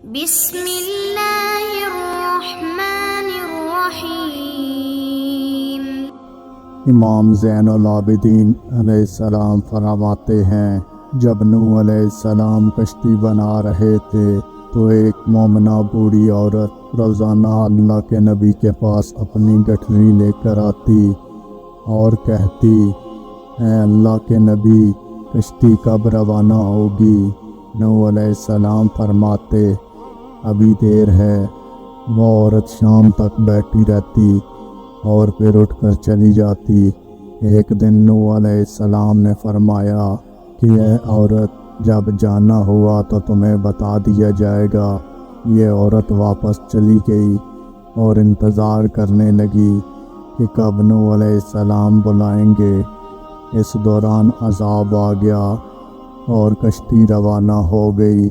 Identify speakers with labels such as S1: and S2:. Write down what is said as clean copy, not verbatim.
S1: بسم اللہ الرحمن الرحیم۔
S2: امام زین العابدین علیہ السلام فرماتے ہیں، جب نوح علیہ السلام کشتی بنا رہے تھے تو ایک مومنہ بوڑھی عورت روزانہ اللہ کے نبی کے پاس اپنی گٹھری لے کر آتی اور کہتی، اے اللہ کے نبی، کشتی کب روانہ ہوگی؟ نوح علیہ السلام فرماتے، ابھی دیر ہے۔ وہ عورت شام تک بیٹھی رہتی اور پھر اٹھ کر چلی جاتی۔ ایک دن نوح علیہ السلام نے فرمایا کہ اے عورت، جب جانا ہوا تو تمہیں بتا دیا جائے گا۔ یہ عورت واپس چلی گئی اور انتظار کرنے لگی کہ کب نوح علیہ السلام بلائیں گے۔ اس دوران عذاب آ گیا اور کشتی روانہ ہو گئی۔